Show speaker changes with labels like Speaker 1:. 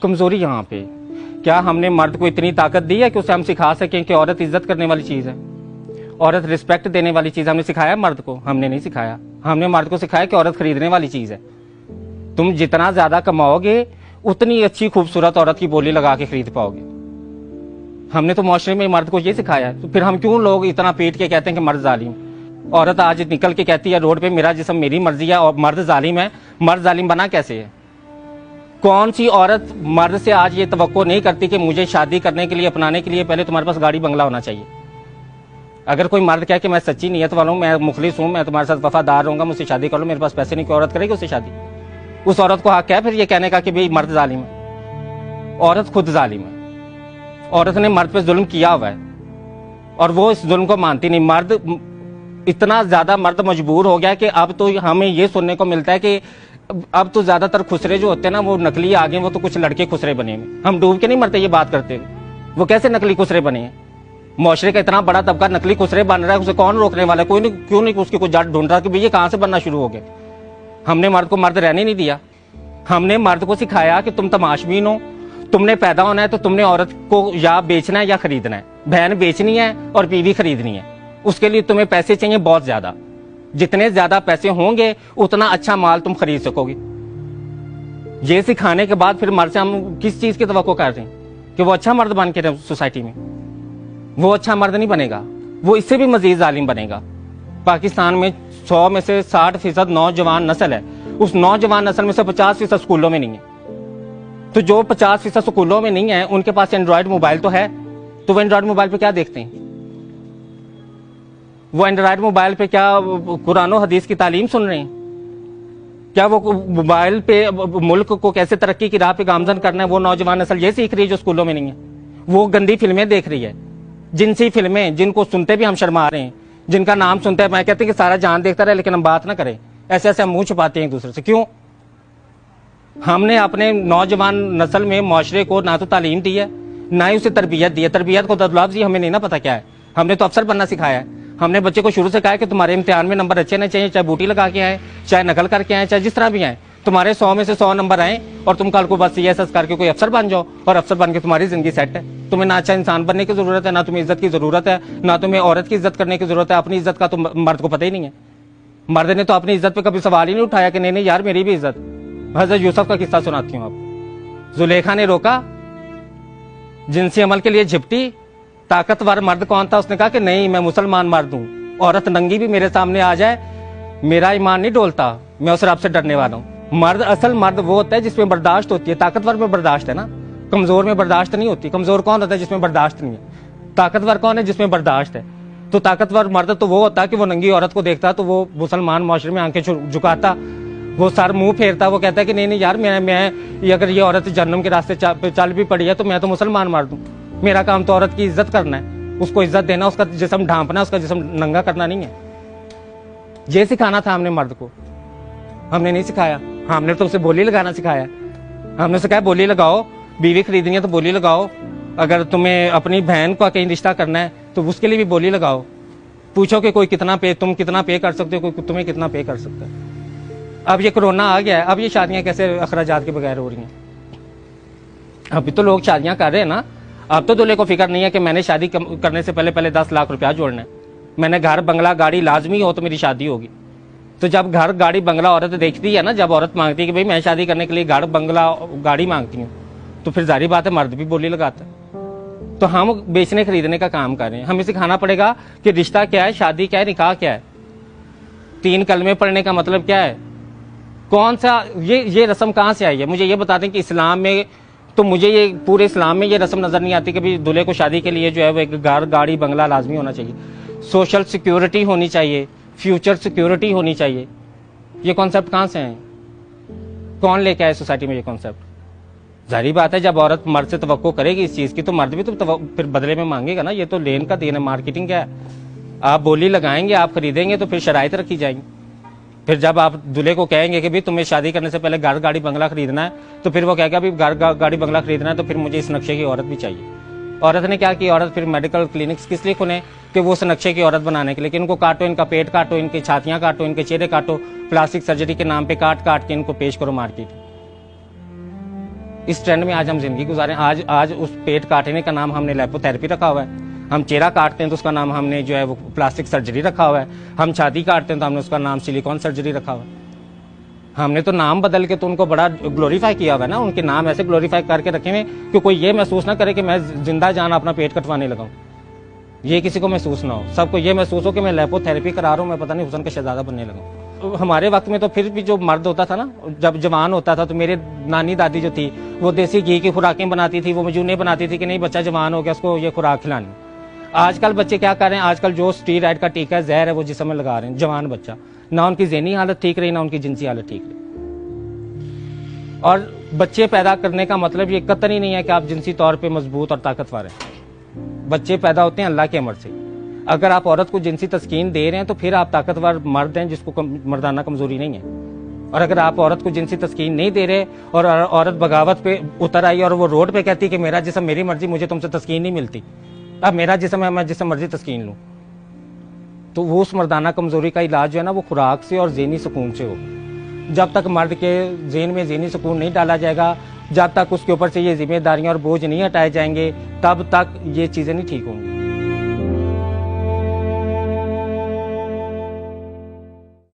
Speaker 1: कमजोरी यहाँ पे, क्या हमने मर्द को इतनी ताकत दी है कि उसे हम सिखा सकें कि औरत इज्जत करने वाली चीज है, औरत रिस्पेक्ट देने वाली चीज? हमने सिखाया मर्द को? हमने नहीं सिखाया। हमने मर्द को सिखाया कि औरत खरीदने वाली चीज है। तुम जितना ज्यादा कमाओगे उतनी अच्छी खूबसूरत औरत की बोली लगा के खरीद पाओगे। हमने तो माशरे में मर्द को ये सिखाया है। तो फिर हम क्यों लोग इतना पीट के कहते हैं कि मर्द जालिम? औरत आज निकल के कहती है रोड पे मेरा जिस्म मेरी मर्जी है और मर्द जालिम है। मर्द जालिम बना कैसे है? कौन सी औरत मर्द से आज ये तवक्को नहीं करती कि मुझे शादी करने के लिए, अपनाने के लिए पहले तुम्हारे पास गाड़ी बंगला होना चाहिए? अगर कोई मर्द कहे कि मैं सच्ची नीयत वाला हूं, मैं मुखलिस हूं, मैं तुम्हारे साथ वफादार रहूंगा, मुझसे शादी कर लो, मेरे पास पैसे नहीं, कोई औरत करेगी उससे शादी? उस औरत को हक है फिर ये कहने का कि भाई मर्द जालिम है? औरत खुद जालिम है। औरत ने मर्द पे जुल्म किया हुआ है और वो इस जुल्म को मानती नहीं। मर्द इतना ज्यादा मर्द मजबूर हो गया कि अब तो हमें ये सुनने को मिलता है कि अब तो ज्यादातर खुसरे जो होते हैं ना वो नकली आ गए, वो तो कुछ लड़के खुसरे बने हैं। हम डूब के नहीं मरते ये बात करते, वो कैसे नकली खुसरे बने हैं? मुआशरे का इतना बड़ा तबका नकली खुसरे बन रहा है, उसे कौन रोकने वाला है? कोई नहीं, क्यों नहीं उसकी कोई जड़ ढूंढ रहा कि भैया कहां से बनना शुरू हो गए? हमने मर्द को मर्द रहने नहीं दिया। हमने मर्द को सिखाया कि तुम तमाशबीन हो, तुमने पैदा होना है तो तुमने औरत को या बेचना है या खरीदना है। बहन बेचनी है और बीवी खरीदनी है, उसके लिए तुम्हें पैसे चाहिए बहुत ज्यादा। जितने ज्यादा पैसे होंगे उतना अच्छा माल तुम खरीद सकोगे। ये सिखाने के बाद फिर मर्द से हम किस चीज की तवक्को कर रहे हैं कि वो अच्छा मर्द बन के रहे सोसाइटी में? वो अच्छा मर्द नहीं बनेगा, वो इससे भी मजीद जालिम बनेगा। पाकिस्तान में 100 में से 60% नौजवान नस्ल है, उस नौजवान नस्ल में से 50% स्कूलों में नहीं है। तो जो 50% स्कूलों में नहीं है उनके पास एंड्रॉयड मोबाइल तो है, तो वो एंड्रॉयड मोबाइल पे क्या देखते हैं? वो एंड्रॉयड मोबाइल पे क्या कुरान और हदीस की तालीम सुन रहे हैं? क्या वो मोबाइल पे मुल्क को कैसे तरक्की की राह पे गामजन करना है वो नौजवान नस्ल ये सीख रही है जो स्कूलों में नहीं है? वो गंदी फिल्में देख रही है, जिनसी फिल्में जिनको सुनते भी हम शर्मा रहे हैं, जिनका नाम सुनते हैं मैं कहते हैं कि सारा जान देखता रहे लेकिन हम बात ना करें। ऐसे ऐसे हम मुंह छुपाते हैं एक दूसरे से। क्यों? हमने अपने नौजवान नस्ल में मुआशरे को ना तो तालीम दी है ना ही उसे तरबियत दी है। तरबियत को लफ्ज़ हमें नहीं ना पता क्या है। हमने तो अफसर बनना सिखाया है। हमने बच्चे को शुरू से कहा कि तुम्हारे इम्तिहान में नंबर अच्छे नहीं चाहिए, चाहे बूटी लगा के आए, चाहे नकल करके आए, चाहे जिस तरह भी आए, तुम्हारे 100 में से 100 नंबर आए और तुम कल को बस CSS करके कोई अफसर बन जाओ और अफसर बन के तुम्हारी जिंदगी सेट है। तुम्हें ना अच्छा इंसान बनने की जरूरत है, ना तुम्हें इज्जत की जरूरत है, ना तुम्हें औरत की इज्जत करने की जरूरत है। अपनी इज्जत का तो मर्द को पता ही नहीं है। मर्द ने तो अपनी इज्जत पे कभी सवाल ही नहीं उठाया कि नहीं यार मेरी भी इज्जत। हजरत यूसुफ का किस्सा सुनाती हूँ आप। जुलेखा ने रोका, जिनसी अमल के लिए झिपटी। ताकतवर मर्द कौन था? उसने कहा कि नहीं मैं मुसलमान मर्द हूं, औरत नंगी भी मेरे सामने आ जाए मेरा ईमान नहीं डोलता, मैं उस रब से डरने वाला हूं। मर्द, असल मर्द वो होता है जिसमें बर्दाश्त होती है। ताकतवर में बर्दाश्त है ना, कमजोर में बर्दाश्त नहीं होती। कमजोर कौन होता है? जिसमें बर्दाश्त नहीं है। ताकतवर कौन है? जिसमें बर्दाश्त है। तो ताकतवर मर्द तो वो होता है कि वो नंगी औरत को देखता तो वो मुसलमान मुआशरे में आंखें झुकाता, वो सर मुंह फेरता, वो कहता है कि नहीं यार मैं अगर ये औरत जन्नम के रास्ते चल भी पड़ी है तो मैं तो मुसलमान मर्द हूं, मेरा काम तो औरत की इज्जत करना है, उसको इज्जत देना, उसका जिस्म ढांपना, उसका जिस्म नंगा करना नहीं है। ये सिखाना था हमने मर्द को, हमने नहीं सिखाया। हमने तो उसे बोली लगाना सिखाया। हमने उसे कहा बोली लगाओ, बीवी खरीदनी है तो बोली लगाओ, अगर तुम्हें अपनी बहन का कहीं रिश्ता करना है तो उसके लिए भी बोली लगाओ। पूछो कि कोई तुम कितना पे कर सकते हो, कोई तुम्हें कितना पे कर सकता है। अब ये कोरोना आ गया है, अब ये शादियां कैसे अखराजात के बगैर हो रही हैं? अभी तो लोग शादियां कर रहे हैं ना। अब तो दूल्हे को फिक्र नहीं है कि मैंने शादी करने से पहले 10 लाख रुपया जोड़ना है, मैंने घर बंगला गाड़ी लाजमी हो तो मेरी शादी होगी। तो जब घर गाड़ी बंगला औरत देखती है ना, जब औरत मांगती है कि भाई मैं शादी करने के लिए घर बंगला गाड़ी मांगती हूँ, तो फिर जारी बात है मर्द भी बोली लगाता है। तो हम बेचने खरीदने का काम कर रहे हैं। हमें सिखाना पड़ेगा कि रिश्ता क्या है, शादी क्या है, निकाह क्या है, 3 कलमे पढ़ने का मतलब क्या है, कौन सा ये रस्म कहाँ से आई है? मुझे ये बता दें कि इस्लाम में, तो मुझे ये पूरे इस्लाम में ये रस्म नजर नहीं आती कि भाई दूल्हे को शादी के लिए जो है वो एक घर गाड़ी बंगला लाजमी होना चाहिए, सोशल सिक्योरिटी होनी चाहिए, फ्यूचर सिक्योरिटी होनी चाहिए। ये कॉन्सेप्ट कहाँ से है? कौन लेके आए सोसाइटी में ये कॉन्सेप्ट? जाहिर बात है जब औरत मर्द से तवक्को करेगी इस चीज की तो मर्द भी तो फिर बदले में मांगेगा ना। ये तो लेन का देन है, मार्केटिंग क्या है? आप बोली लगाएंगे, आप खरीदेंगे तो फिर शराइत रखी जाएंगी। फिर जब आप दूल्हे को कहेंगे कि भाई तुम्हें शादी करने से पहले घर गाड़ी बंगला खरीदना है, तो फिर वो कहेगा भाई घर गाड़ी बंगला खरीदना है तो फिर मुझे इस नक्शे की औरत भी चाहिए। औरत ने क्या की? औरत फिर मेडिकल क्लिनिक्स किस लिए खुले कि वो उस नक्शे की औरत बनाने के लिए, कि इनको काटो, इनका पेट काटो, इनकी छातियां काटो, इनके चेहरे काटो, प्लास्टिक सर्जरी के नाम पे काट के इनको पेश करो मार्केट। इस ट्रेंड में आज हम जिंदगी गुजारें। आज उस पेट काटने का नाम हमने लेपोथेरेपी रखा हुआ है। हम चेहरा काटते हैं तो उसका नाम हमने जो है वो प्लास्टिक सर्जरी रखा हुआ है। हम छाती काटते हैं तो हमने उसका नाम सिलिकॉन सर्जरी रखा हुआ है। हमने तो नाम बदल के तो उनको बड़ा ग्लोरीफाई किया हुआ है ना। उनके नाम ऐसे ग्लोरीफाई करके रखे हुए कि कोई ये महसूस ना करे कि मैं जिंदा जान अपना पेट कटवाने लगा हूं। ये किसी को महसूस ना हो, सबको ये महसूस हो कि मैं लेपोथेरेपी करा रहा हूं, मैं पता नहीं हुसैन का शहजादा बनने लगा हूं। हमारे वक्त में तो फिर भी जो मर्द होता था ना, जब जवान होता था तो मेरे नानी दादी जो थी वो देसी घी की खुराकें बनाती थी, वो मजूने बनाती थी कि नहीं बच्चा जवान हो गया उसको ये खुराक खिलानी। आजकल बच्चे क्या कर रहे हैं, आजकल जो स्टीरॉयड का टीका है, जहर है, वो जिस्म में लगा रहे हैं। जवान बच्चा, ना उनकी ज़हनी हालत ठीक रही ना उनकी जिनसी हालत ठीक रही। और बच्चे पैदा करने का मतलब ये कतई नहीं है कि आप जिनसी तौर पे मजबूत और ताकतवर हैं। बच्चे पैदा होते हैं अल्लाह के अमर से। अगर आप औरत को जिनसी तस्कीन दे रहे हैं तो फिर आप ताकतवर मर्द हैं जिसको मर्दाना कमजोरी नहीं है। और अगर आप औरत को जिनसी तस्कीन नहीं दे रहे और औरत बगावत पे उतर आई और वो रोड पे कहती है कि मेरा जिस्म मेरी मर्जी, मुझे तुमसे तस्कीन नहीं मिलती, अब मेरा जिस्म है, मैं जिसम मर्जी तस्कीन लूं, तो वो उस मर्दाना कमजोरी का इलाज जो है ना वो खुराक से और ज़हनी सुकून से हो। जब तक मर्द के ज़हन में ज़हनी सुकून नहीं डाला जाएगा, जब तक उसके ऊपर से ये जिम्मेदारियां और बोझ नहीं हटाए जाएंगे, तब तक ये चीज़ें नहीं ठीक होंगी।